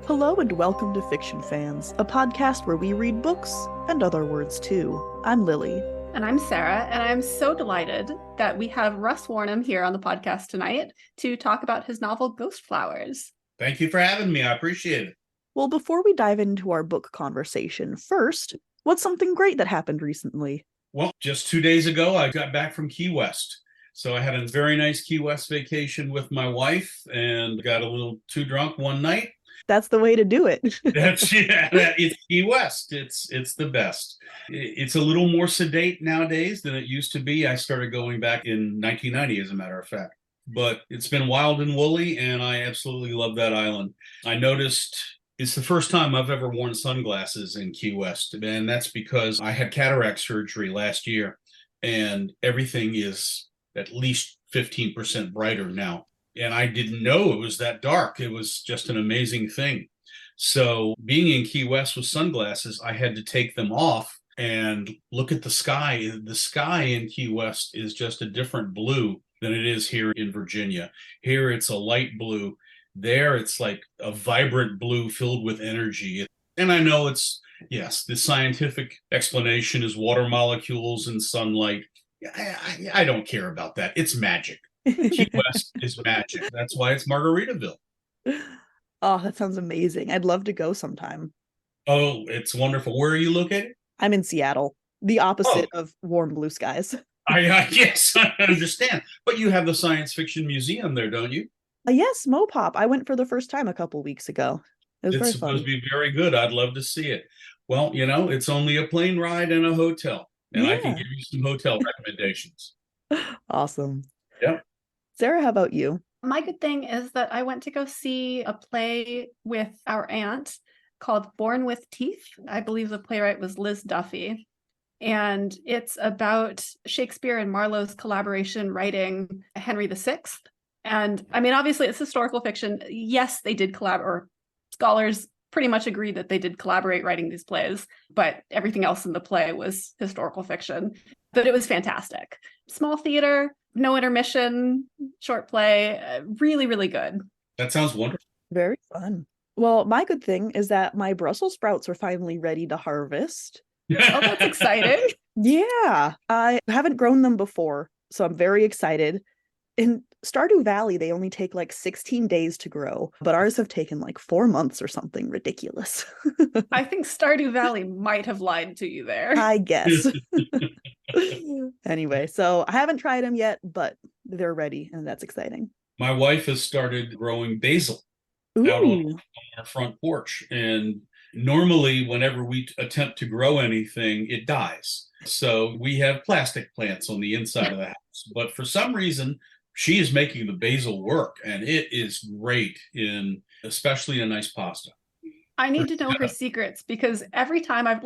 Hello and welcome to Fiction Fans, a podcast where we read books and other words too. I'm Lily. And I'm Sarah, and I'm so delighted that we have Rus Wornom here on the podcast tonight to talk about his novel Ghostflowers. Thank you for having me. I appreciate it. Well, before we dive into our book conversation, first, what's something great that happened recently? Well, just 2 days ago, I got back from Key West. So I had a very nice Key West vacation with my wife and got a little too drunk one night. That's the way to do it. It's Key West. It's the best. It's a little more sedate nowadays than it used to be. I started going back in 1990, as a matter of fact. But it's been wild and woolly, and I absolutely love that island. I noticed it's the first time I've ever worn sunglasses in Key West, and that's because I had cataract surgery last year, and everything is at least 15% brighter now. And I didn't know it was that dark. It was just an amazing thing. So being in Key West with sunglasses, I had to take them off and look at the sky. The sky in Key West is just a different blue than it is here in Virginia. Here it's a light blue. There it's like a vibrant blue filled with energy. And I know yes, the scientific explanation is water molecules and sunlight. I don't care about that. It's magic. Key West is magic. That's why it's Margaritaville. Oh, that sounds amazing. I'd love to go sometime. Oh, it's wonderful. Where are you located? I'm in Seattle, the opposite of warm blue skies. Yes, I understand. But you have the Science Fiction Museum there, don't you? Yes, Mopop. I went for the first time a couple weeks ago. It was It's very supposed fun. to be very good. I'd love to see it. Well, it's only a plane ride and a hotel. And I can Yeah. give you some hotel recommendations. Awesome. Yeah. Sarah, how about you? My good thing is that I went to go see a play with our aunt called Born with Teeth. I believe the playwright was Liz Duffy. And it's about Shakespeare and Marlowe's collaboration writing Henry VI. And I mean, obviously, it's historical fiction. Yes, they did collaborate, or scholars pretty much agree that they did collaborate writing these plays, but everything else in the play was historical fiction. But it was fantastic. Small theater, no intermission, short play, really, really good. That sounds wonderful. Very fun. Well, my good thing is that my Brussels sprouts are finally ready to harvest. Oh, that's exciting. Yeah, I haven't grown them before, so I'm very excited. In Stardew Valley, they only take like 16 days to grow, but ours have taken like 4 months or something ridiculous. I think Stardew Valley might have lied to you there. I guess. Anyway, so I haven't tried them yet, but they're ready, and that's exciting. My wife has started growing basil out on our front porch. And normally, whenever we attempt to grow anything, it dies. So we have plastic plants on the inside of the house. But for some reason, she is making the basil work, and it is great especially in a nice pasta. I need to know her secrets, because every time I'm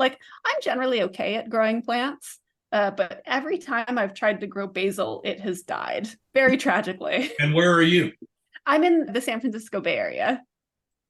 generally okay at growing plants, but every time I've tried to grow basil, it has died very tragically. And where are you? I'm in the San Francisco Bay Area.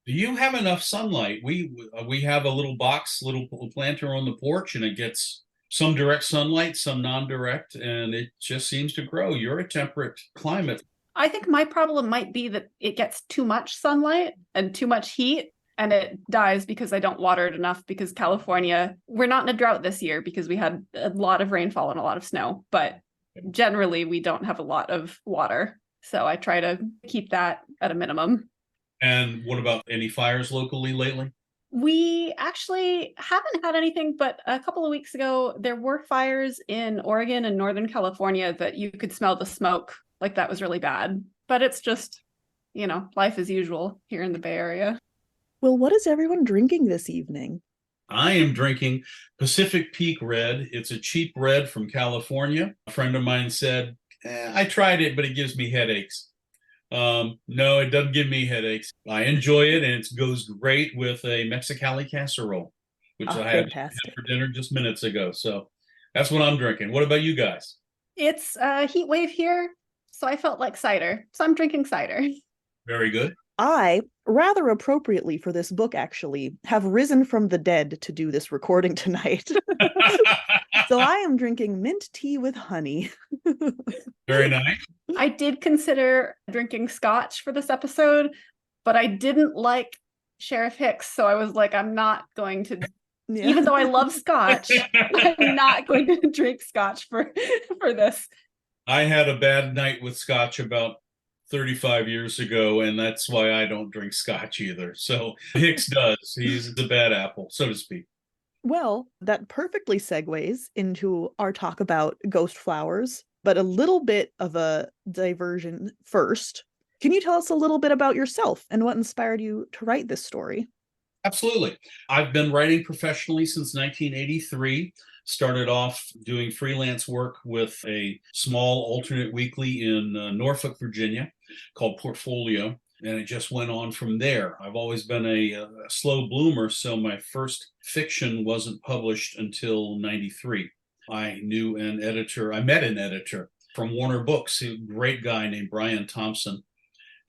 Do you have enough sunlight? We have a little planter on the porch, and it gets some direct sunlight, some non-direct, and it just seems to grow. You're a temperate climate. I think my problem might be that it gets too much sunlight and too much heat, and it dies because I don't water it enough, because California, we're not in a drought this year because we had a lot of rainfall and a lot of snow, but generally we don't have a lot of water. So I try to keep that at a minimum. And what about any fires locally lately? We actually haven't had anything, but a couple of weeks ago, there were fires in Oregon and Northern California that you could smell the smoke. Like, that was really bad. But it's just, life as usual here in the Bay Area. Well, what is everyone drinking this evening? I am drinking Pacific Peak Red. It's a cheap red from California. A friend of mine said, I tried it, but it gives me headaches. No, it doesn't give me headaches. I enjoy it, and it goes great with a Mexicali casserole, which I had for dinner just minutes ago. So that's what I'm drinking. What about you guys? It's a heat wave here, so I felt like cider. So I'm drinking cider. Very good. I, rather appropriately for this book actually, have risen from the dead to do this recording tonight. So I am drinking mint tea with honey. Very nice. I did consider drinking scotch for this episode, but I didn't like Sheriff Hicks. So I was like, I'm not going to, Yeah. even though I love scotch, I'm not going to drink scotch for this. I had a bad night with scotch about 35 years ago, and that's why I don't drink scotch either. So Hicks does. He's the bad apple, so to speak. Well, that perfectly segues into our talk about Ghostflowers, but a little bit of a diversion first. Can you tell us a little bit about yourself and what inspired you to write this story? Absolutely. I've been writing professionally since 1983. Started off doing freelance work with a small alternate weekly in Norfolk, Virginia called Portfolio. And it just went on from there. I've always been a slow bloomer, so my first fiction wasn't published until 93. I met an editor from Warner Books, a great guy named Brian Thompson.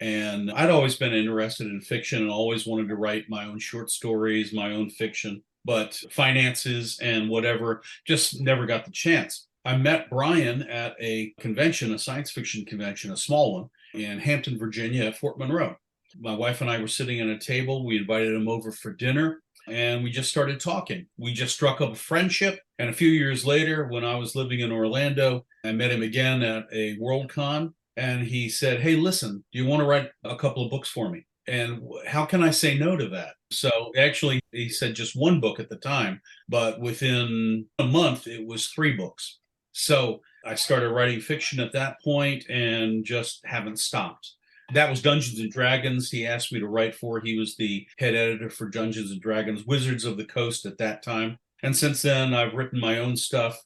And I'd always been interested in fiction and always wanted to write my own short stories, my own fiction, but finances and whatever just never got the chance. I met Brian at a convention, a science fiction convention, a small one in Hampton, Virginia at Fort Monroe. My wife and I were sitting at a table. We invited him over for dinner and we just started talking. We just struck up a friendship. And a few years later, when I was living in Orlando, I met him again at a Worldcon. And he said, "Hey, listen, do you want to write a couple of books for me?" And how can I say no to that? So actually, he said just one book at the time, but within a month, it was 3 books. So I started writing fiction at that point and just haven't stopped. That was Dungeons and Dragons. He asked me to write for. He was the head editor for Dungeons and Dragons, Wizards of the Coast at that time. And since then, I've written my own stuff.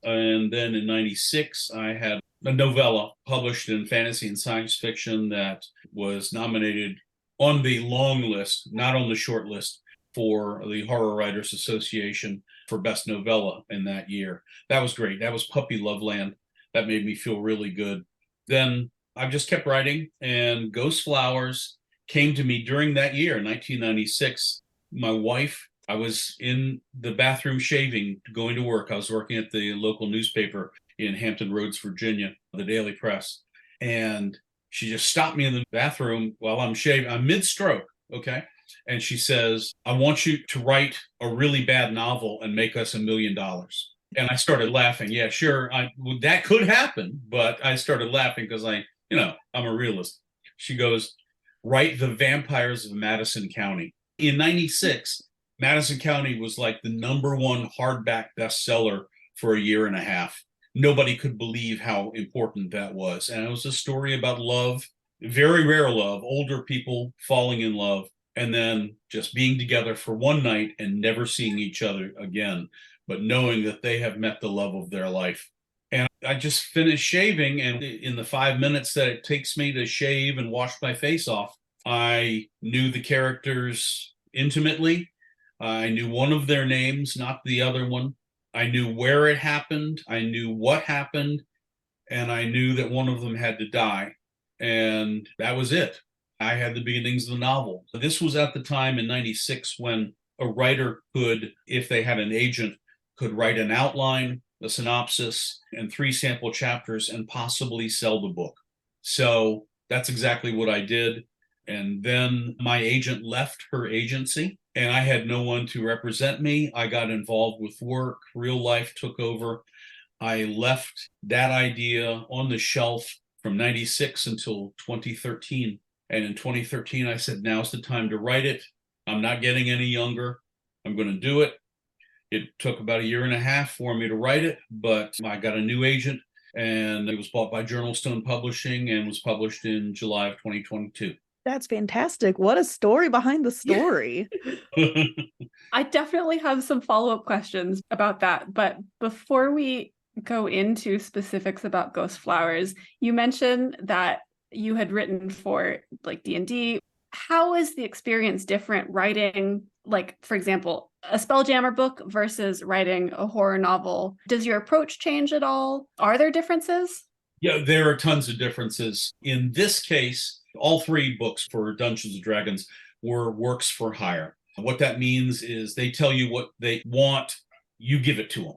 And then in 96, I had a novella published in fantasy and science fiction that was nominated on the long list, not on the short list, for the Horror Writers Association for Best Novella in that year. That was great. That was Puppy Loveland. That made me feel really good. Then I've just kept writing, and Ghostflowers came to me during that year, 1996. My wife, I was in the bathroom shaving, going to work. I was working at the local newspaper in Hampton Roads, Virginia, the Daily Press. And she just stopped me in the bathroom while I'm shaving. I'm mid-stroke, okay? And she says, "I want you to write a really bad novel and make us $1 million." And I started laughing. Yeah, sure, that could happen. But I started laughing because I'm a realist. She goes, "Write The Vampires of Madison County." In 96, Madison County was like the #1 hardback bestseller for a year and a half. Nobody could believe how important that was. And it was a story about love, very rare love, older people falling in love, and then just being together for one night and never seeing each other again, but knowing that they have met the love of their life. And I just finished shaving, and in the 5 minutes that it takes me to shave and wash my face off, I knew the characters intimately. I knew one of their names, not the other one. I knew where it happened. I knew what happened. And I knew that one of them had to die. And that was it. I had the beginnings of the novel. This was at the time in 96 when a writer could, if they had an agent, could write an outline, a synopsis, and 3 sample chapters and possibly sell the book. So that's exactly what I did. And then my agent left her agency and I had no one to represent me. I got involved with work. Real life took over. I left that idea on the shelf from 96 until 2013. And in 2013, I said, now's the time to write it. I'm not getting any younger. I'm going to do it. It took about a year and a half for me to write it, but I got a new agent and it was bought by Journal Stone Publishing and was published in July of 2022. That's fantastic. What a story behind the story. I definitely have some follow-up questions about that. But before we go into specifics about Ghostflowers, you mentioned that you had written for like D&D. How is the experience different writing, like, for example, a Spelljammer book versus writing a horror novel? Does your approach change at all? Are there differences? Yeah, there are tons of differences. In this case, all 3 books for Dungeons and Dragons were works for hire. What that means is they tell you what they want, you give it to them.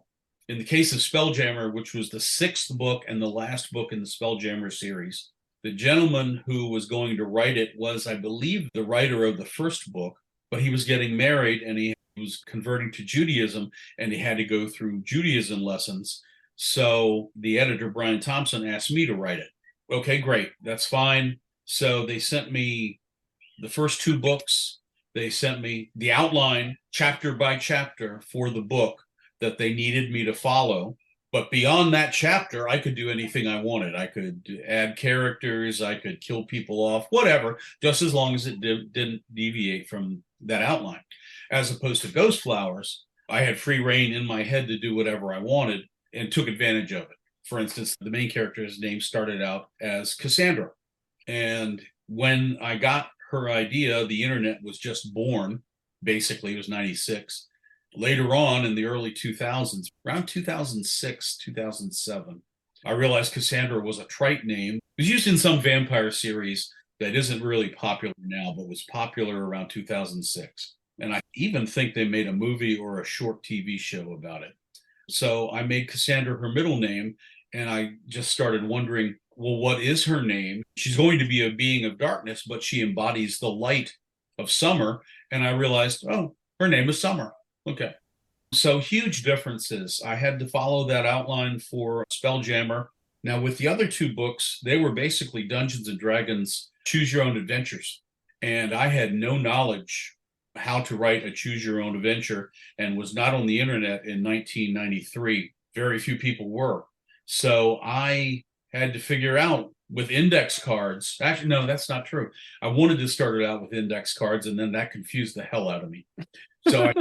In the case of Spelljammer, which was the 6th book and the last book in the Spelljammer series, the gentleman who was going to write it was, I believe, the writer of the first book. but he was getting married and he was converting to Judaism and he had to go through Judaism lessons. So the editor, Brian Thompson, asked me to write it. Okay, great. That's fine. So they sent me the first two books. They sent me the outline chapter by chapter for the book that they needed me to follow. But beyond that chapter, I could do anything I wanted. I could add characters, I could kill people off, whatever, just as long as it didn't deviate from that outline. As opposed to Ghostflowers, I had free reign in my head to do whatever I wanted and took advantage of it. For instance, the main character's name started out as Cassandra. And when I got her idea, the internet was just born. Basically, it was 96. Later on in the early 2000s, around 2006, 2007, I realized Cassandra was a trite name. It was used in some vampire series that isn't really popular now, but was popular around 2006. And I even think they made a movie or a short TV show about it. So I made Cassandra her middle name, and I just started wondering, well, what is her name? She's going to be a being of darkness, but she embodies the light of summer. And I realized, oh, her name is Summer. Okay. So huge differences. I had to follow that outline for Spelljammer. Now, with the other two books, they were basically Dungeons and Dragons choose your own adventures. And I had no knowledge how to write a choose your own adventure and was not on the internet in 1993. Very few people were. So I had to figure out with index cards. Actually, no, that's not true. I wanted to start it out with index cards, and then that confused the hell out of me. So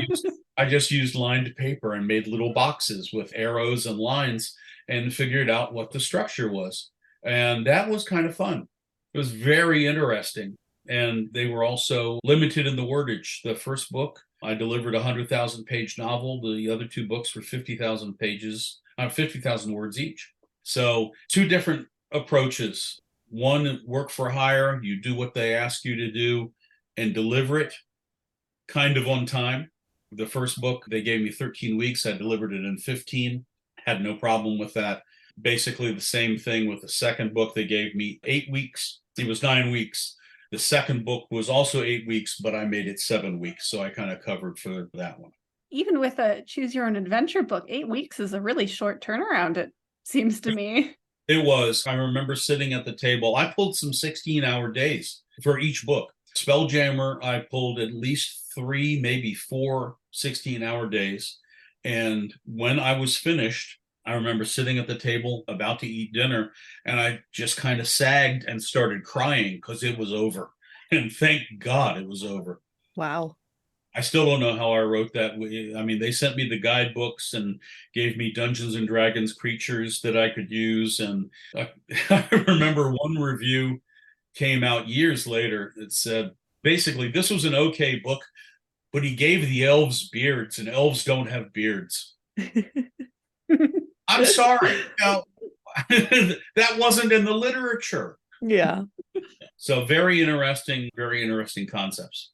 I just used lined paper and made little boxes with arrows and lines and figured out what the structure was. And that was kind of fun. It was very interesting. And they were also limited in the wordage. The first book, I delivered a 100,000 page novel. The other two books were 50,000 pages, 50,000 words each. So two different approaches. One, work for hire. You do what they ask you to do and deliver it kind of on time. The first book, they gave me 13 weeks. I delivered it in 15. Had no problem with that. Basically the same thing with the second book. They gave me 8 weeks. It was 9 weeks. The second book was also 8 weeks, but I made it 7 weeks. So I kind of covered for that one. Even with a choose your own adventure book, 8 weeks is a really short turnaround, it seems to me. It was. I remember sitting at the table. I pulled some 16-hour days for each book. Spelljammer, I pulled at least 3, maybe 4 16-hour days. And when I was finished, I remember sitting at the table about to eat dinner, and I just kind of sagged and started crying because it was over. And thank God it was over. Wow. I still don't know how I wrote that. I mean, they sent me the guidebooks and gave me Dungeons and Dragons creatures that I could use. And I remember one review came out years later that said, basically, this was an okay book, but he gave the elves beards, and elves don't have beards. I'm sorry. No, that wasn't in the literature. Yeah. So very interesting concepts.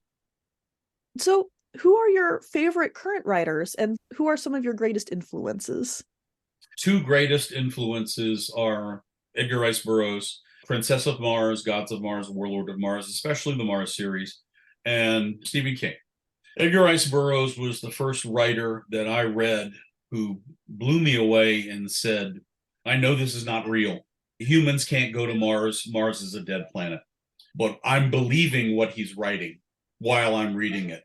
So who are your favorite current writers, and who are some of your greatest influences? Two greatest influences are Edgar Rice Burroughs, Princess of Mars, Gods of Mars, Warlord of Mars, especially the Mars series, and Stephen King. Edgar Rice Burroughs was the first writer that I read who blew me away and said, I know this is not real. Humans can't go to Mars. Mars is a dead planet. But I'm believing what he's writing while I'm reading it.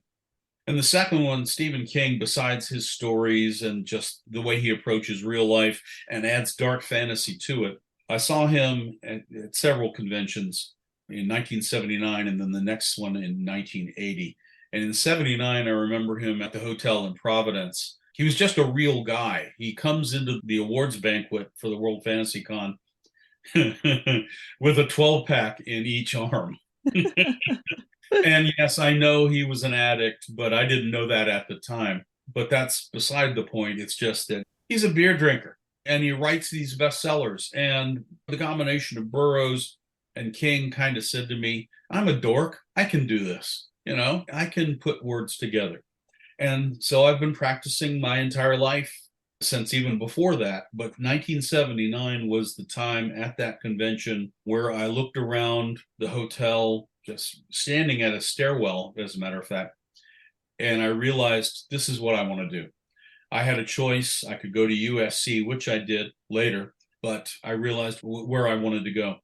And the second one, Stephen King, besides his stories and just the way he approaches real life and adds dark fantasy to it, I saw him at several conventions in 1979 and then the next one in 1980. And in 79, I remember him at the hotel in Providence. He was just a real guy. He comes into the awards banquet for the World Fantasy Con with a 12-pack in each arm. And yes, I know he was an addict, but I didn't know that at the time. But that's beside the point. It's just that he's a beer drinker and he writes these bestsellers. And the combination of Burroughs and King kind of said to me, I'm a dork. I can do this. You know, I can put words together. And so I've been practicing my entire life since even before that. But 1979 was the time at that convention where I looked around the hotel, just standing at a stairwell, as a matter of fact, And I realized this is what I want to do. I had a choice. I could go to USC, which I did later, but I realized where I wanted to go.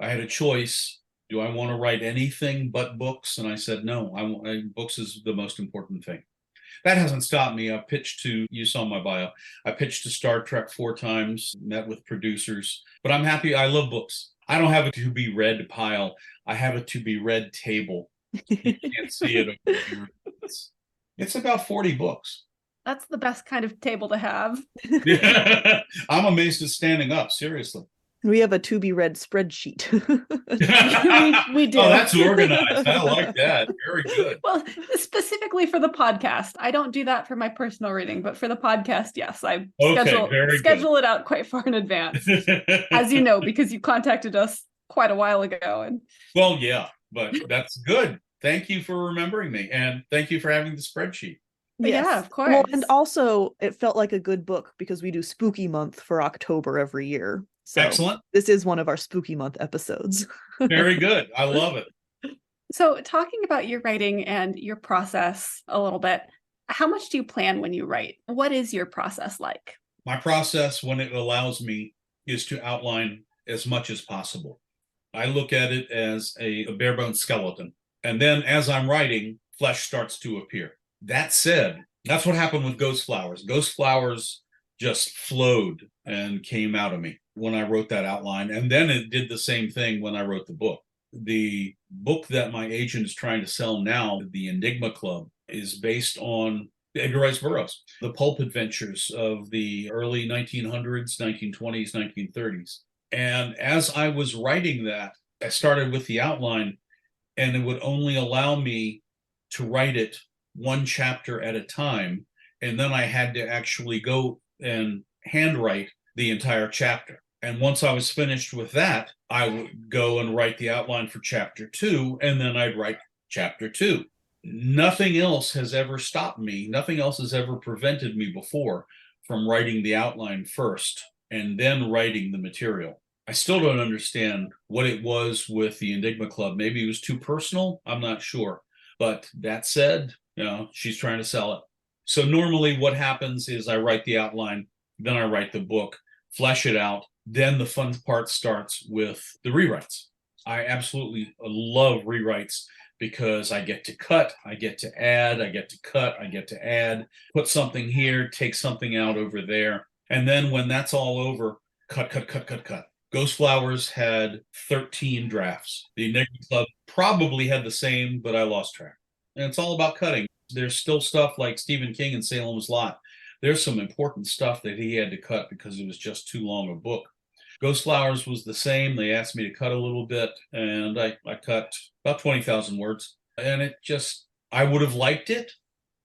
I had a choice. Do I want to write anything but books? And I said, no, books is the most important thing. That hasn't stopped me. I pitched to, you saw my bio, I pitched to Star Trek 4 times, met with producers, but I'm happy. I love books. I don't have a to be read pile. I have a to be read table. You can't see it over here. It's about 40 books. That's the best kind of table to have. I'm amazed it's standing up, seriously. We have a to be read spreadsheet. we do. Oh, that's organized. I like that. Very good. Well, specifically for the podcast. I don't do that for my personal reading, but for the podcast, yes. I schedule it out quite far in advance. As you know, because you contacted us quite a while ago. And well, yeah, but that's good. Thank you for remembering me. And thank you for having the spreadsheet. Yes. Yeah, of course. Well, and also it felt like a good book because we do spooky month for October every year. So excellent. This is one of our spooky month episodes. Very good. I love it. So talking about your writing and your process a little bit, how much do you plan when you write? What is your process like? My process, when it allows me, is to outline as much as possible. I look at it as a bare bones skeleton. And then as I'm writing, flesh starts to appear. That said, that's what happened with Ghostflowers. Ghostflowers just flowed and came out of me when I wrote that outline. And then it did the same thing when I wrote the book. The book that my agent is trying to sell now, The Enigma Club, is based on Edgar Rice Burroughs, the pulp adventures of the early 1900s, 1920s, 1930s. And as I was writing that, I started with the outline, and it would only allow me to write it one chapter at a time. And then I had to actually go and handwrite the entire chapter. And once I was finished with that, I would go and write the outline for chapter 2, and then I'd write chapter 2. Nothing else has ever stopped me. Nothing else has ever prevented me before from writing the outline first and then writing the material. I still don't understand what it was with the Enigma Club. Maybe it was too personal. I'm not sure. But that said, she's trying to sell it. So normally what happens is I write the outline, then I write the book, flesh it out. Then the fun part starts with the rewrites. I absolutely love rewrites because I get to cut, I get to add, I get to cut, I get to add, put something here, take something out over there. And then when that's all over, cut. Ghostflowers had 13 drafts. The Enigma Club probably had the same, but I lost track. And it's all about cutting. There's still stuff like Stephen King and Salem's Lot. There's some important stuff that he had to cut because it was just too long a book. Ghostflowers was the same. They asked me to cut a little bit, and I cut about 20,000 words. And it just, I would have liked it,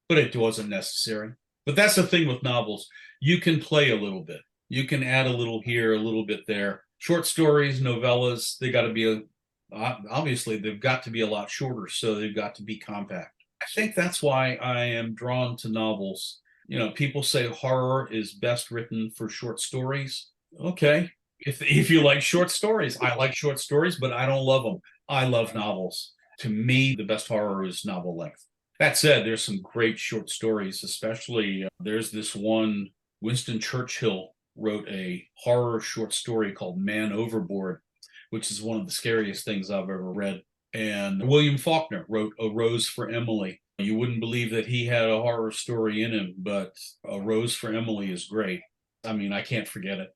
but it wasn't necessary. But that's the thing with novels. You can play a little bit. You can add a little here, a little bit there. Short stories, novellas, they got to be, obviously, they've got to be a lot shorter, so they've got to be compact. I think that's why I am drawn to novels. People say horror is best written for short stories. Okay. If you like short stories, I like short stories, but I don't love them. I love novels. To me, the best horror is novel length. That said, there's some great short stories, especially there's this one, Winston Churchill wrote a horror short story called Man Overboard, which is one of the scariest things I've ever read. And William Faulkner wrote A Rose for Emily. You wouldn't believe that he had a horror story in him, but A Rose for Emily is great. I mean, I can't forget it.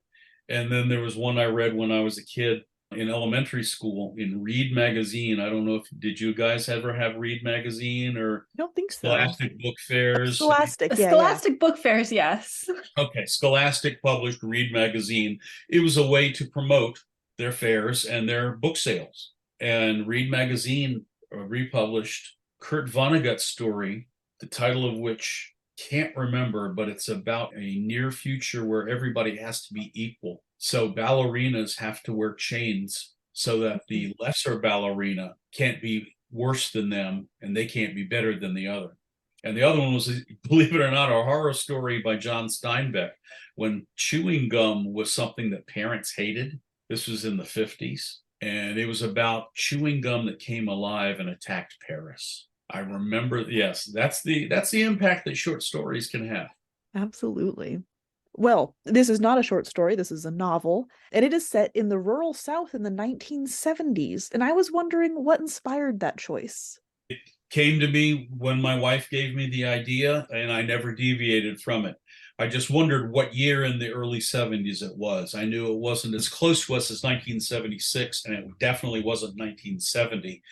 And then there was one I read when I was a kid in elementary school in Read Magazine. I don't know did you guys ever have Read Magazine or I don't think so. Scholastic Book Fairs? Scholastic, yeah. Scholastic Book Fairs, yes. Okay, Scholastic published Read Magazine. It was a way to promote their fairs and their book sales. And Read Magazine republished Kurt Vonnegut's story, the title of which can't remember, but it's about a near future where everybody has to be equal. So ballerinas have to wear chains so that the lesser ballerina can't be worse than them and they can't be better than the other. And the other one was, believe it or not, a horror story by John Steinbeck when chewing gum was something that parents hated. This was in the 50s. And it was about chewing gum that came alive and attacked Paris. I remember, yes, that's the impact that short stories can have. Absolutely. Well, this is not a short story, this is a novel, and it is set in the rural South in the 1970s. And I was wondering what inspired that choice. Came to me when my wife gave me the idea, and I never deviated from it. I just wondered what year in the early 70s it was. I knew it wasn't as close to us as 1976, and it definitely wasn't 1970.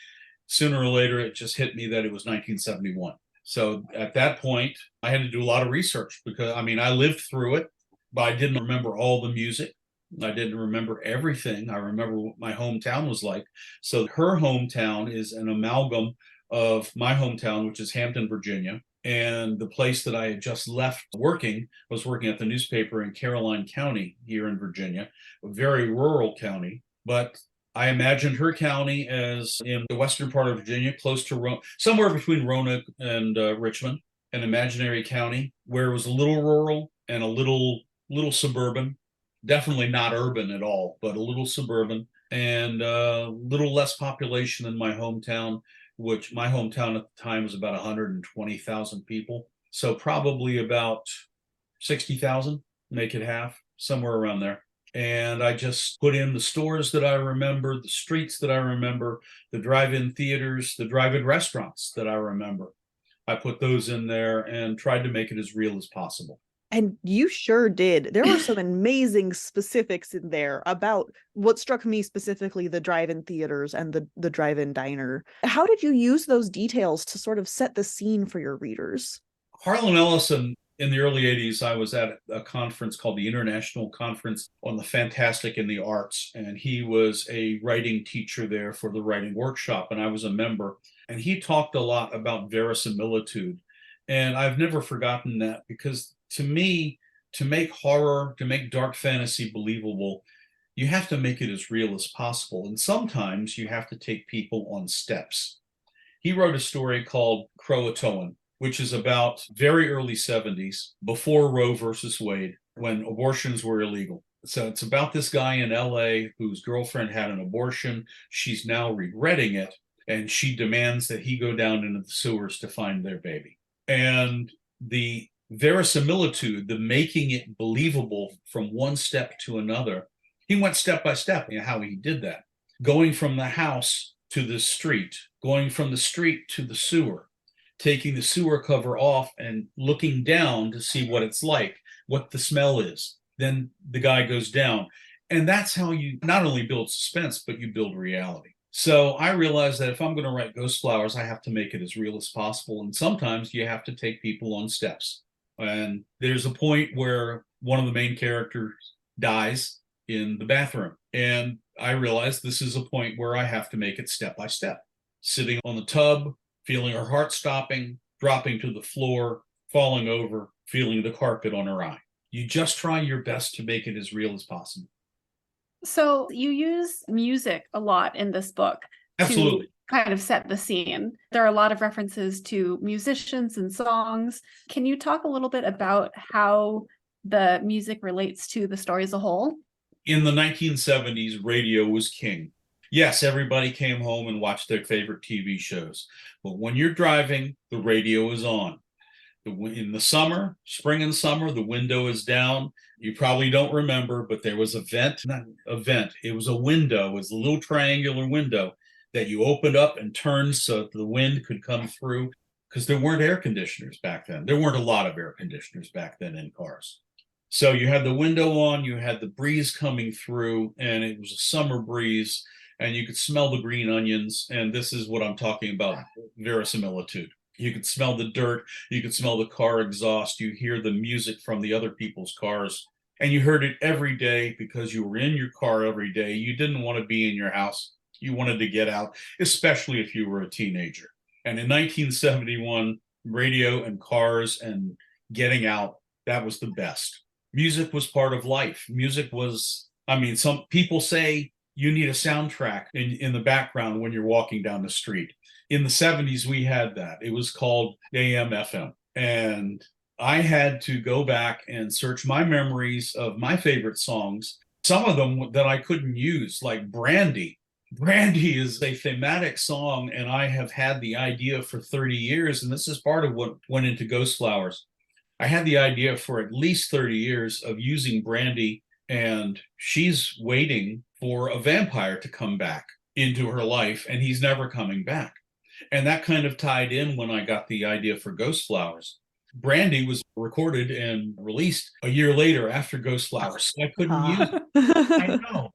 Sooner or later, it just hit me that it was 1971. So at that point, I had to do a lot of research because, I mean, I lived through it, but I didn't remember all the music. I didn't remember everything. I remember what my hometown was like. So her hometown is an amalgam of my hometown, which is Hampton, Virginia. And the place that I had just left working was working at the newspaper in Caroline County here in Virginia, a very rural county. But I imagined her county as in the western part of Virginia, close to somewhere between Roanoke and Richmond, an imaginary county where it was a little rural and a little suburban. Definitely not urban at all, but a little suburban and a little less population than my hometown, which my hometown at the time was about 120,000 people. So probably about 60,000, make it half, somewhere around there. And I just put in the stores that I remember, the streets that I remember, the drive-in theaters, the drive-in restaurants that I remember. I put those in there and tried to make it as real as possible. And you sure did. There were some amazing specifics in there about what struck me specifically, the drive-in theaters and the drive-in diner. How did you use those details to sort of set the scene for your readers? Harlan Ellison, in the early 80s, I was at a conference called the International Conference on the Fantastic and the Arts. And he was a writing teacher there for the writing workshop. And I was a member. And he talked a lot about verisimilitude. And I've never forgotten that because to me, to make horror, to make dark fantasy believable, you have to make it as real as possible. And sometimes you have to take people on steps. He wrote a story called Croatoan, which is about very early 70s, before Roe versus Wade, when abortions were illegal. So it's about this guy in LA whose girlfriend had an abortion. She's now regretting it, and she demands that he go down into the sewers to find their baby. And the verisimilitude, the making it believable from one step to another, he went step by step in how he did that. Going from the house to the street, going from the street to the sewer, taking the sewer cover off and looking down to see what it's like, what the smell is. Then the guy goes down. And that's how you not only build suspense, but you build reality. So I realized that if I'm going to write Ghostflowers, I have to make it as real as possible. And sometimes you have to take people on steps. And there's a point where one of the main characters dies in the bathroom. And I realized this is a point where I have to make it step by step. Sitting on the tub, feeling her heart stopping, dropping to the floor, falling over, feeling the carpet on her eye. You just try your best to make it as real as possible. So you use music a lot in this book. Absolutely. To kind of set the scene. There are a lot of references to musicians and songs. Can you talk a little bit about how the music relates to the story as a whole? In the 1970s, radio was king. Yes, everybody came home and watched their favorite TV shows. But when you're driving, the radio is on. In the summer, spring and summer, the window is down. You probably don't remember, but there was a vent, not a vent. It was a window. It was a little triangular window that you opened up and turned so that the wind could come through, because there weren't air conditioners back then. There weren't a lot of air conditioners back then in cars. So you had the window on, you had the breeze coming through, and it was a summer breeze, and you could smell the green onions. And this is what I'm talking about, verisimilitude. You could smell the dirt, you could smell the car exhaust, you hear the music from the other people's cars, and you heard it every day because you were in your car every day. You didn't want to be in your house. You wanted to get out, especially if you were a teenager. And in 1971, radio and cars and getting out, that was the best. Music was part of life. Music was, I mean, some people say you need a soundtrack in the background when you're walking down the street. In the 70s, we had that. It was called AM, FM. And I had to go back and search my memories of my favorite songs, some of them that I couldn't use, like Brandy. Brandy is a thematic song, and I have had the idea for 30 years, and this is part of what went into Ghostflowers. I had the idea for at least 30 years of using Brandy, and she's waiting for a vampire to come back into her life, and he's never coming back. And that kind of tied in when I got the idea for Ghostflowers. Brandy was recorded and released a year later after Ghostflowers, so I couldn't use it. I know,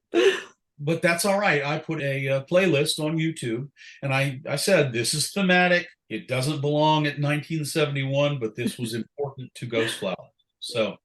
but that's all right. I put a playlist on YouTube, and I said, this is thematic. It doesn't belong at 1971, but this was important to Ghostflowers. So,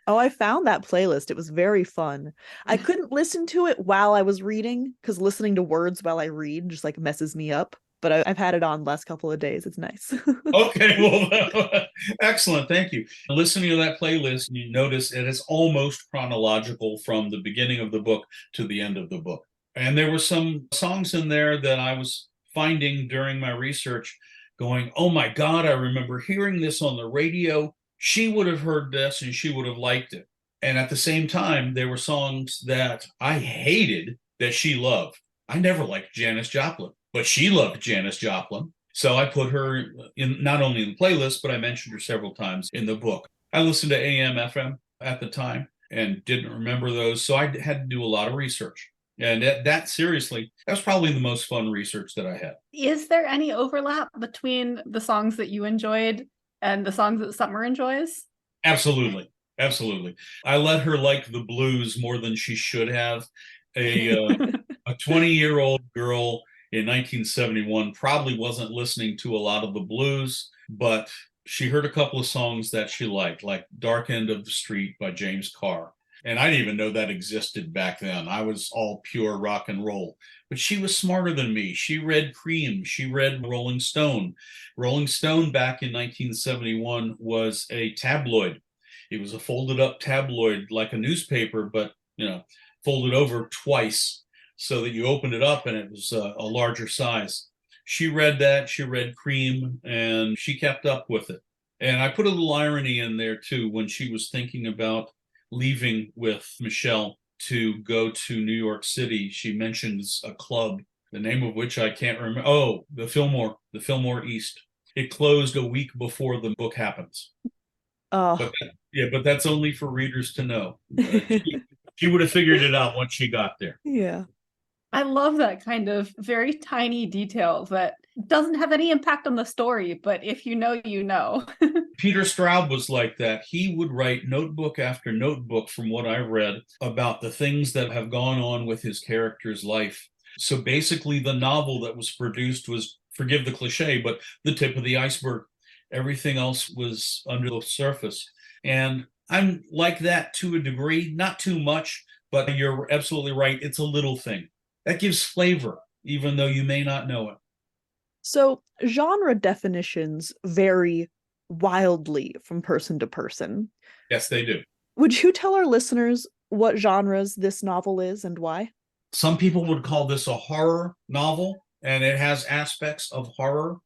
Oh, I found that playlist. It was very fun. I couldn't listen to it while I was reading because listening to words while I read just like messes me up. But I've had it on last couple of days. It's nice. okay, well, excellent. Thank you. Listening to that playlist, you notice it is almost chronological from the beginning of the book to the end of the book. And there were some songs in there that I was finding during my research going, oh my God, I remember hearing this on the radio. She would have heard this and she would have liked it. And at the same time, there were songs that I hated that she loved. I never liked Janis Joplin, but she loved Janis Joplin. So I put her in not only in the playlist, but I mentioned her several times in the book. I listened to AM, FM at the time and didn't remember those. So I had to do a lot of research. And that seriously, that was probably the most fun research that I had. Is there any overlap between the songs that you enjoyed and the songs that Summer enjoys? Absolutely. Absolutely. I let her like the blues more than she should have. A 20-year-old girl in 1971 probably wasn't listening to a lot of the blues, but she heard a couple of songs that she liked, like Dark End of the Street by James Carr. And I didn't even know that existed back then. I was all pure rock and roll. But she was smarter than me. She read Cream. She read Rolling Stone. Rolling Stone back in 1971 was a tabloid. It was a folded up tabloid like a newspaper, but, folded over twice so that you opened it up and it was a larger size. She read that. She read Cream, and she kept up with it. And I put a little irony in there, too, when she was thinking about leaving with Michelle to go to New York City. She mentions a club, the name of which I can't remember. Oh, the Fillmore East. It closed a week before the book happens. Oh, But that's only for readers to know. She would have figured it out once she got there. yeah. I love that kind of very tiny detail that doesn't have any impact on the story, but if you know, you know. Peter Straub was like that. He would write notebook after notebook, from what I read, about the things that have gone on with his character's life. So basically, the novel that was produced was, forgive the cliche, but the tip of the iceberg. Everything else was under the surface. And I'm like that to a degree, not too much, but you're absolutely right. It's a little thing that gives flavor, even though you may not know it. So genre definitions vary wildly from person to person. Yes, they do. Would you tell our listeners what genres this novel is and why? Some people would call this a horror novel, and it has aspects of horror,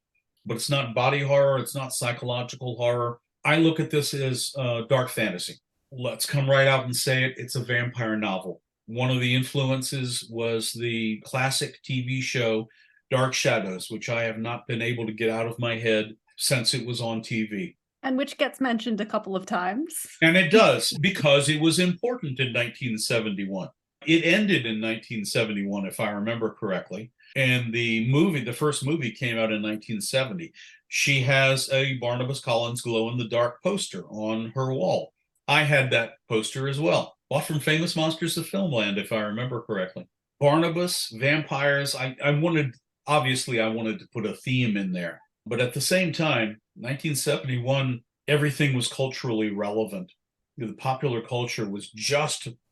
but it's not body horror. It's not psychological horror. I look at this as dark fantasy. Let's come right out and say it. It's a vampire novel. One of the influences was the classic TV show Dark Shadows, which I have not been able to get out of my head since it was on TV. And which gets mentioned a couple of times. And it does, because it was important in 1971. It ended in 1971, if I remember correctly. And the first movie came out in 1970. She has a Barnabas Collins glow-in-the-dark poster on her wall. I had that poster as well. Bought from Famous Monsters of Filmland, if I remember correctly. Barnabas, vampires, I wanted to put a theme in there. But at the same time, 1971, everything was culturally relevant. The popular culture was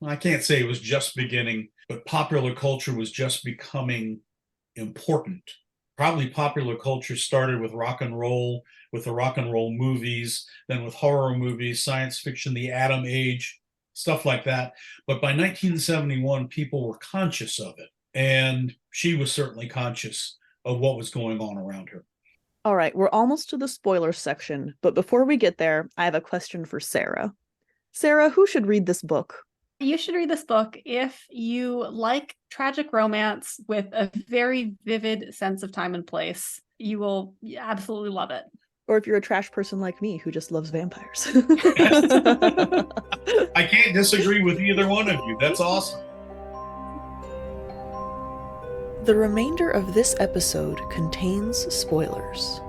I can't say it was just beginning, but popular culture was just becoming important. Probably popular culture started with rock and roll, with the rock and roll movies, then with horror movies, science fiction, the Atom Age, stuff like that. But by 1971, people were conscious of it. And she was certainly conscious of what was going on around her. All right, we're almost to the spoiler section, but before we get there, I have a question for Sarah. Sarah, who should read this book? You should read this book if you like tragic romance with a very vivid sense of time and place. You will absolutely love it. Or if you're a trash person like me who just loves vampires. I can't disagree with either one of you. That's awesome. The remainder of this episode contains spoilers.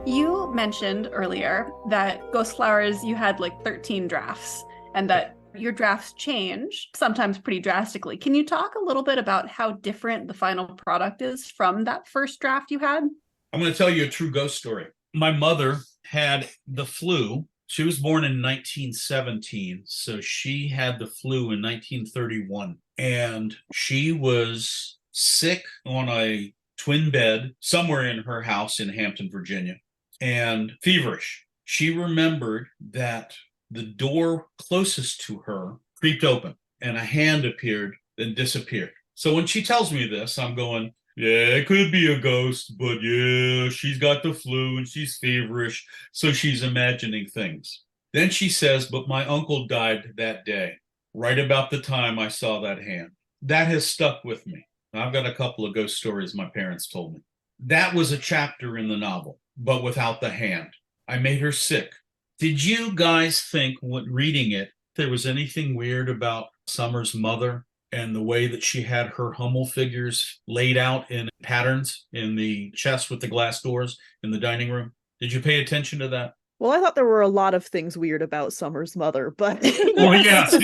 You mentioned earlier that Ghostflowers, you had like 13 drafts and that your drafts change, sometimes pretty drastically. Can you talk a little bit about how different the final product is from that first draft you had? I'm going to tell you a true ghost story. My mother had the flu. She was born in 1917, so she had the flu in 1931. And she was sick on a twin bed somewhere in her house in Hampton, Virginia, and feverish. She remembered that the door closest to her creaked open and a hand appeared, then disappeared. So when she tells me this, I'm going, yeah, it could be a ghost, but yeah, she's got the flu and she's feverish, so she's imagining things. Then she says, but my uncle died that day, right about the time I saw that hand. That has stuck with me. I've got a couple of ghost stories my parents told me. That was a chapter in the novel, but without the hand. I made her sick. Did you guys think, when reading it, there was anything weird about Summer's mother and the way that she had her Hummel figures laid out in patterns in the chest with the glass doors in the dining room? Did you pay attention to that? Well, I thought there were a lot of things weird about Summer's mother, but Well, yes.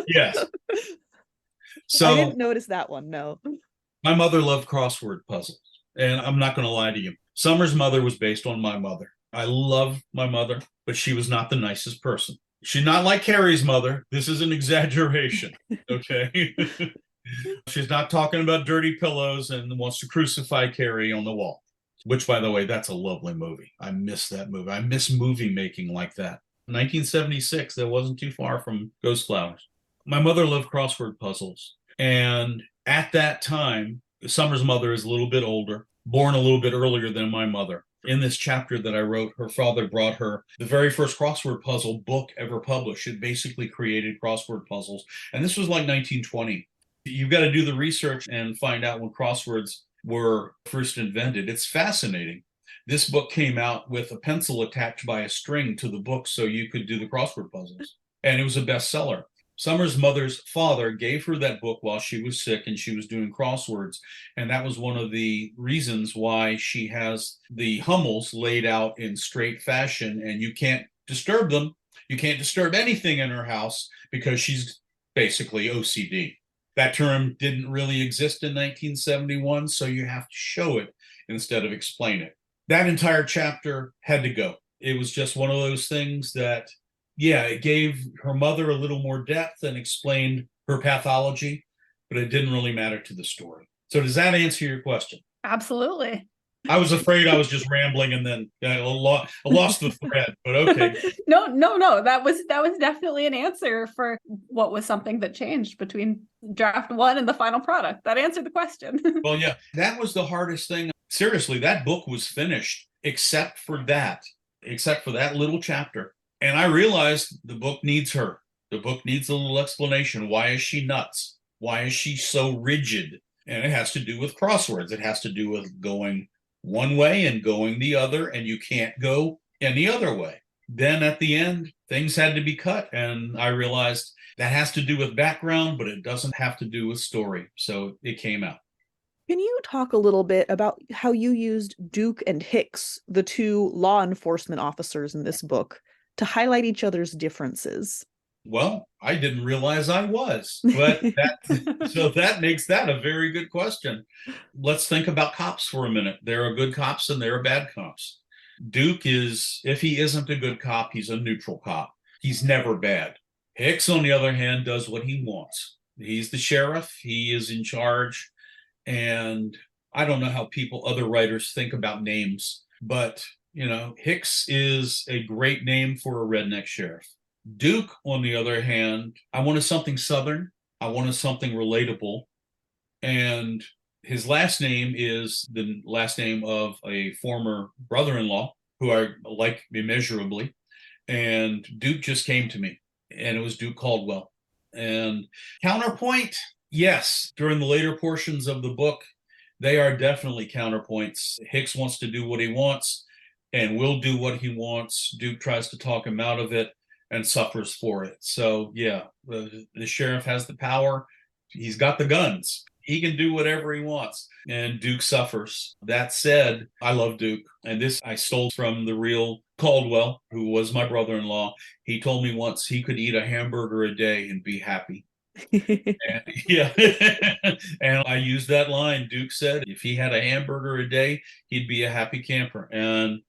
Yes. So I didn't notice that one, no. my mother loved crossword puzzles, and I'm not going to lie to you. Summer's mother was based on my mother. I love my mother, but she was not the nicest person. She's not like Carrie's mother. This is an exaggeration, okay? She's not talking about dirty pillows and wants to crucify Carrie on the wall, which, by the way, that's a lovely movie. I miss that movie. I miss movie making like that. 1976, that wasn't too far from Ghostflowers. My mother loved crossword puzzles. And at that time, Summer's mother is a little bit older, born a little bit earlier than my mother. In this chapter that I wrote, her father brought her the very first crossword puzzle book ever published. It basically created crossword puzzles. And this was like 1920. You've got to do the research and find out when crosswords were first invented. It's fascinating. This book came out with a pencil attached by a string to the book so you could do the crossword puzzles. And it was a bestseller. Summer's mother's father gave her that book while she was sick and she was doing crosswords. And that was one of the reasons why she has the Hummels laid out in straight fashion, and you can't disturb them. You can't disturb anything in her house because she's basically OCD. That term didn't really exist in 1971, so you have to show it instead of explain it. That entire chapter had to go. It was just one of those things that, yeah, it gave her mother a little more depth and explained her pathology, but it didn't really matter to the story. So does that answer your question? Absolutely. I was afraid I was just rambling and then I lost the thread, but okay. No. That was definitely an answer for what was something that changed between draft one and the final product. That answered the question. Well, yeah, that was the hardest thing. Seriously, that book was finished except for that little chapter. And I realized the book needs her. The book needs a little explanation. Why is she nuts? Why is she so rigid? And it has to do with crosswords. It has to do with going one way and going the other, and you can't go any other way. Then at the end, things had to be cut. And I realized that has to do with background, but it doesn't have to do with story. So it came out. Can you talk a little bit about how you used Duke and Hicks, the two law enforcement officers in this book, to highlight each other's differences? Well, I didn't realize I was, but so that makes that a very good question. Let's think about cops for a minute. There are good cops and there are bad cops. Duke is, if he isn't a good cop, he's a neutral cop. He's never bad. Hicks, on the other hand, does what he wants. He's the sheriff. He is in charge. And I don't know how other writers think about names, but Hicks is a great name for a redneck sheriff. Duke, on the other hand, I wanted something Southern. I wanted something relatable. And his last name is the last name of a former brother-in-law who I like immeasurably. And Duke just came to me, and it was Duke Caldwell. And counterpoint, yes, during the later portions of the book, they are definitely counterpoints. Hicks wants to do what he wants and will do what he wants. Duke tries to talk him out of it and suffers for it. So, yeah, the sheriff has the power. He's got the guns. He can do whatever he wants. And Duke suffers. That said, I love Duke. And this I stole from the real Caldwell, who was my brother-in-law. He told me once he could eat a hamburger a day and be happy. And, yeah. And I used that line. Duke said if he had a hamburger a day, he'd be a happy camper. And,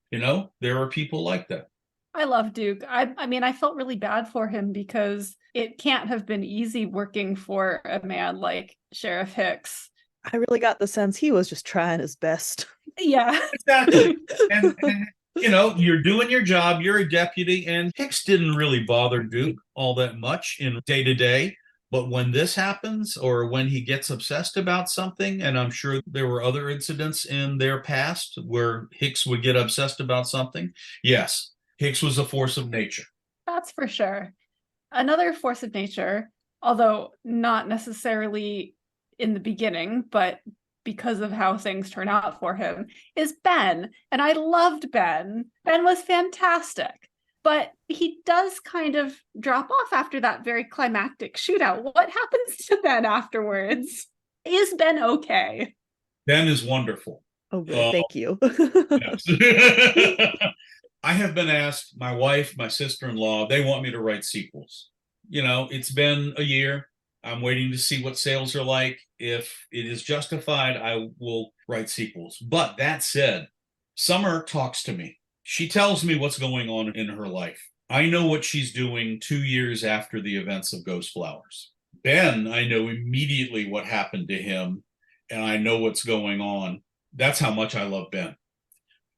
there are people like that. I love Duke. I mean, I felt really bad for him because it can't have been easy working for a man like Sheriff Hicks. I really got the sense he was just trying his best. Yeah. Exactly. And you're doing your job. You're a deputy. And Hicks didn't really bother Duke all that much in day to day. But when this happens, or when he gets obsessed about something, and I'm sure there were other incidents in their past where Hicks would get obsessed about something. Yes, Hicks was a force of nature. That's for sure. Another force of nature, although not necessarily in the beginning, but because of how things turn out for him, is Ben. And I loved Ben. Ben was fantastic. But he does kind of drop off after that very climactic shootout. What happens to Ben afterwards? Is Ben okay? Ben is wonderful. Oh, good. Thank you. Yes. I have been asked, my wife, my sister-in-law, they want me to write sequels. It's been a year. I'm waiting to see what sales are like. If it is justified, I will write sequels. But that said, Summer talks to me. She tells me what's going on in her life. I know what she's doing 2 years after the events of Ghostflowers. Ben, I know immediately what happened to him, and I know what's going on. That's how much I love Ben.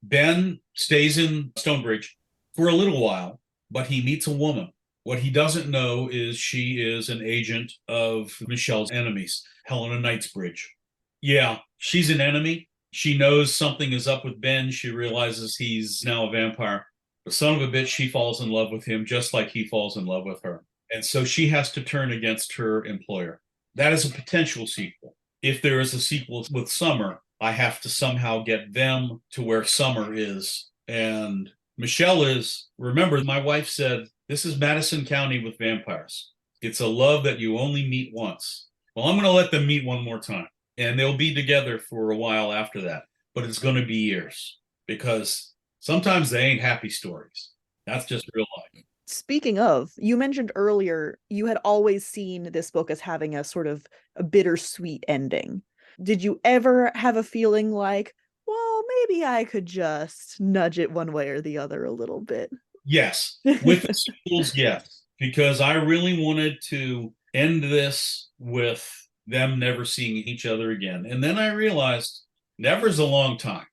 Ben stays in Stonebridge for a little while, but he meets a woman. What he doesn't know is she is an agent of Michelle's enemies, Helena Knightsbridge. Yeah, she's an enemy. She knows something is up with Ben. She realizes he's now a vampire. But son of a bitch, she falls in love with him just like he falls in love with her. And so she has to turn against her employer. That is a potential sequel. If there is a sequel with Summer, I have to somehow get them to where Summer is. And Michelle is, remember, my wife said, this is Madison County with vampires. It's a love that you only meet once. Well, I'm going to let them meet one more time. And they'll be together for a while after that. But it's going to be years because sometimes they ain't happy stories. That's just real life. Speaking of, you mentioned earlier you had always seen this book as having a sort of a bittersweet ending. Did you ever have a feeling like, well, maybe I could just nudge it one way or the other a little bit? Yes. With the sequels, yes. Because I really wanted to end this with them never seeing each other again. And then I realized never's a long time.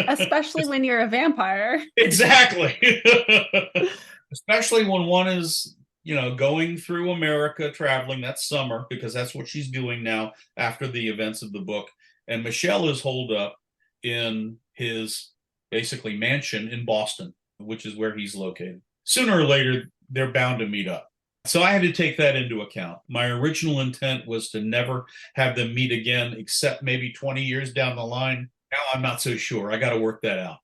Especially when you're a vampire. Exactly. Especially when one is, going through America, traveling. That's Summer, because that's what she's doing now after the events of the book. And Michelle is holed up in his basically mansion in Boston, which is where he's located. Sooner or later, they're bound to meet up. So I had to take that into account. My original intent was to never have them meet again, except maybe 20 years down the line. Now I'm not so sure. I got to work that out.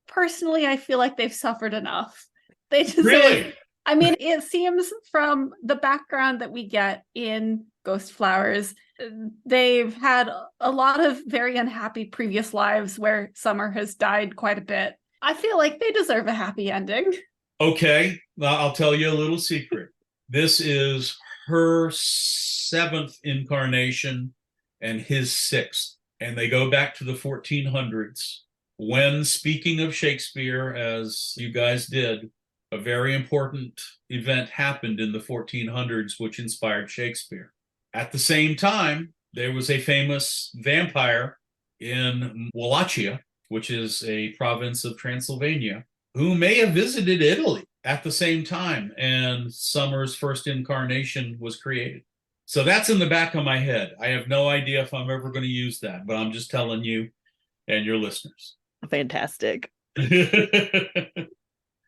Personally, I feel like they've suffered enough. They deserve. Really? I mean, it seems from the background that we get in Ghostflowers, they've had a lot of very unhappy previous lives where Summer has died quite a bit. I feel like they deserve a happy ending. Okay, I'll tell you a little secret. This is her 7th incarnation and his 6th. And they go back to the 1400s when, speaking of Shakespeare, as you guys did, a very important event happened in the 1400s, which inspired Shakespeare. At the same time, there was a famous vampire in Wallachia, which is a province of Transylvania, who may have visited Italy at the same time, and Summer's first incarnation was created. So that's in the back of my head. I have no idea if I'm ever going to use that, but I'm just telling you and your listeners. Fantastic.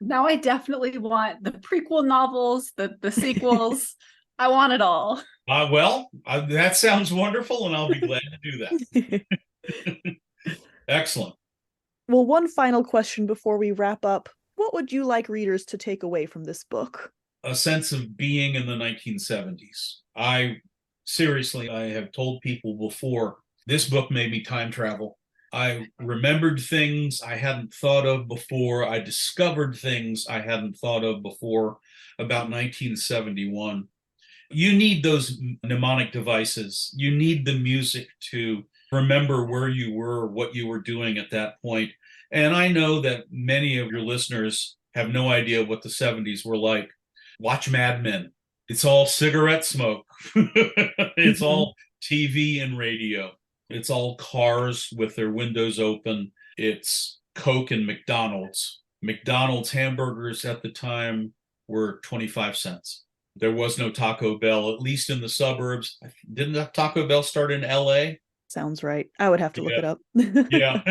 Now I definitely want the prequel novels, the sequels. I want it all. That sounds wonderful, and I'll be glad to do that. Excellent. Well, one final question before we wrap up. What would you like readers to take away from this book? A sense of being in the 1970s. I have told people before, this book made me time travel. I remembered things I hadn't thought of before. I discovered things I hadn't thought of before about 1971. You need those mnemonic devices. You need the music to remember where you were, what you were doing at that point. And I know that many of your listeners have no idea what the 70s were like. Watch Mad Men. It's all cigarette smoke. It's all TV and radio. It's all cars with their windows open. It's Coke and McDonald's. McDonald's hamburgers at the time were 25 cents. There was no Taco Bell, at least in the suburbs. Didn't that Taco Bell start in LA? Sounds right. I would have to look it up. Yeah.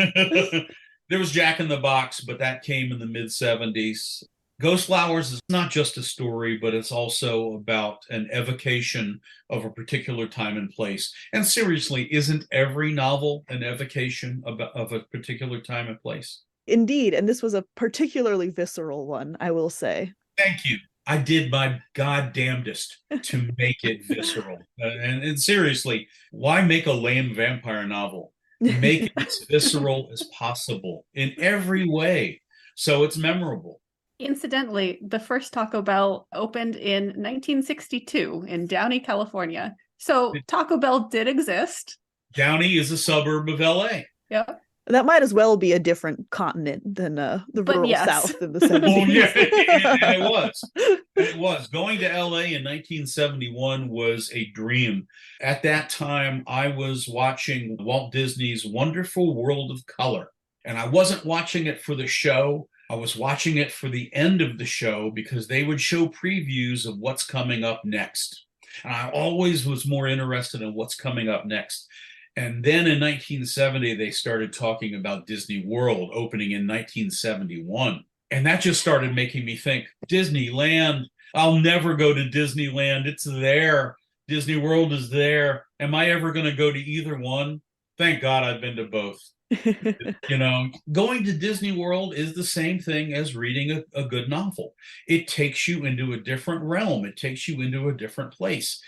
There was Jack in the Box, but that came in the mid 70s. Ghostflowers is not just a story, but it's also about an evocation of a particular time and place. And seriously, isn't every novel an evocation of a particular time and place? Indeed. And this was a particularly visceral one, I will say. Thank you. I did my goddamnedest to make it visceral. And seriously, why make a lame vampire novel? Make it as visceral as possible in every way, so it's memorable. Incidentally, the first Taco Bell opened in 1962 in Downey, California. So Taco Bell did exist. Downey is a suburb of LA. Yeah. That might as well be a different continent than the rural South in the 70s. Oh, yeah, it was. It was. Going to LA in 1971 was a dream. At that time, I was watching Walt Disney's Wonderful World of Color. And I wasn't watching it for the show. I was watching it for the end of the show because they would show previews of what's coming up next. And I always was more interested in what's coming up next. And then in 1970, they started talking about Disney World opening in 1971. And that just started making me think, Disneyland, I'll never go to Disneyland. It's there. Disney World is there. Am I ever going to go to either one? Thank God I've been to both. Going to Disney World is the same thing as reading a good novel. It takes you into a different realm. It takes you into a different place.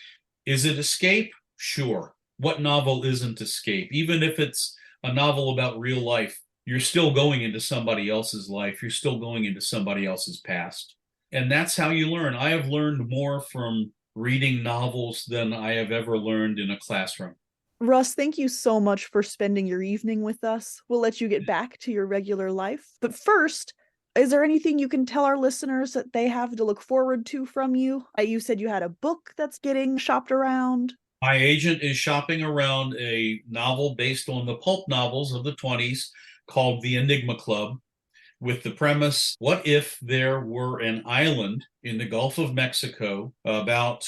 Is it escape? Sure. What novel isn't escape? Even if it's a novel about real life, you're still going into somebody else's life. You're still going into somebody else's past. And that's how you learn. I have learned more from reading novels than I have ever learned in a classroom. Russ, thank you so much for spending your evening with us. We'll let you get back to your regular life. But first, is there anything you can tell our listeners that they have to look forward to from you? You said you had a book that's getting shopped around. My agent is shopping around a novel based on the pulp novels of the 20s called The Enigma Club, with the premise, what if there were an island in the Gulf of Mexico about,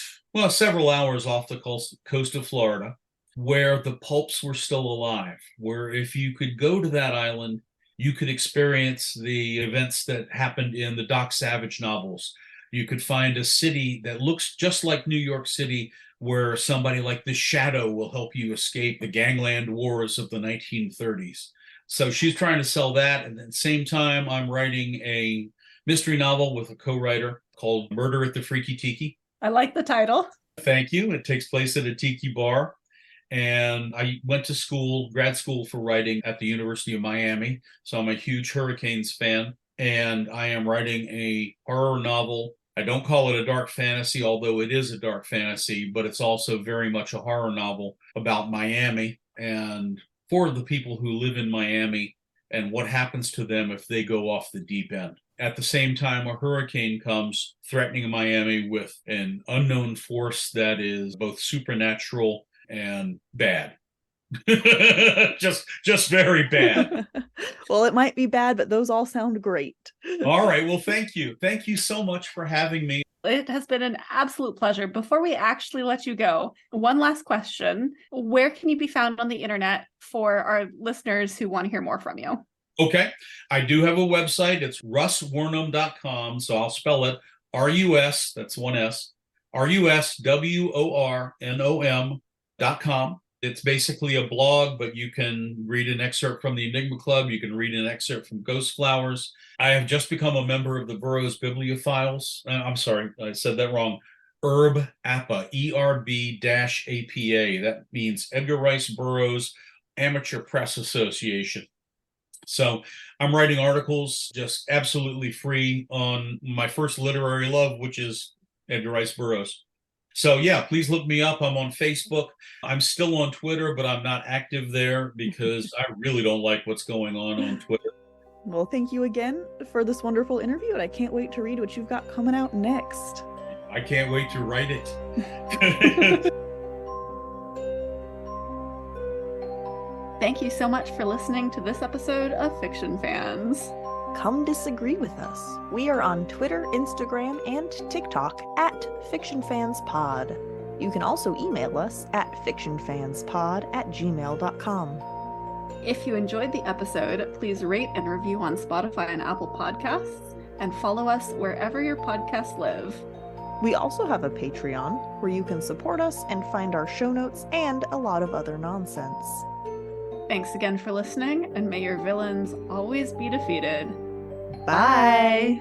several hours off the coast of Florida, where the pulps were still alive, where if you could go to that island, you could experience the events that happened in the Doc Savage novels. You could find a city that looks just like New York City, where somebody like the Shadow will help you escape the gangland wars of the 1930s. So she's trying to sell that. And at the same time, I'm writing a mystery novel with a co-writer called Murder at the Freaky Tiki. I like the title. Thank you. It takes place at a tiki bar. And I went to grad school for writing at the University of Miami. So I'm a huge Hurricanes fan. And I am writing a horror novel. I don't call it a dark fantasy, although it is a dark fantasy, but it's also very much a horror novel about Miami and for the people who live in Miami and what happens to them if they go off the deep end. At the same time, a hurricane comes threatening Miami with an unknown force that is both supernatural and bad. just very bad. Well, it might be bad, but those all sound great. All right. Well, thank you. Thank you so much for having me. It has been an absolute pleasure. Before we actually let you go, one last question. Where can you be found on the internet for our listeners who want to hear more from you? Okay. I do have a website. It's ruswornom.com. So I'll spell it RUS, that's one S, RUSWORNOM.com. It's basically a blog, but you can read an excerpt from the Enigma Club. You can read an excerpt from Ghostflowers. I have just become a member of the Burroughs Bibliophiles. I'm sorry, I said that wrong. Herb APA, ERB-APA. That means Edgar Rice Burroughs Amateur Press Association. So I'm writing articles just absolutely free on my first literary love, which is Edgar Rice Burroughs. So yeah, please look me up. I'm on Facebook. I'm still on Twitter, but I'm not active there because I really don't like what's going on Twitter. Well, thank you again for this wonderful interview, and I can't wait to read what you've got coming out next. I can't wait to write it. Thank you so much for listening to this episode of Fiction Fans. Come disagree with us. We are on Twitter, Instagram, and TikTok at FictionFansPod. You can also email us at fictionfanspod@gmail.com. If you enjoyed the episode, please rate and review on Spotify and Apple Podcasts, and follow us wherever your podcasts live. We also have a Patreon where you can support us and find our show notes and a lot of other nonsense. Thanks again for listening, and may your villains always be defeated. Bye!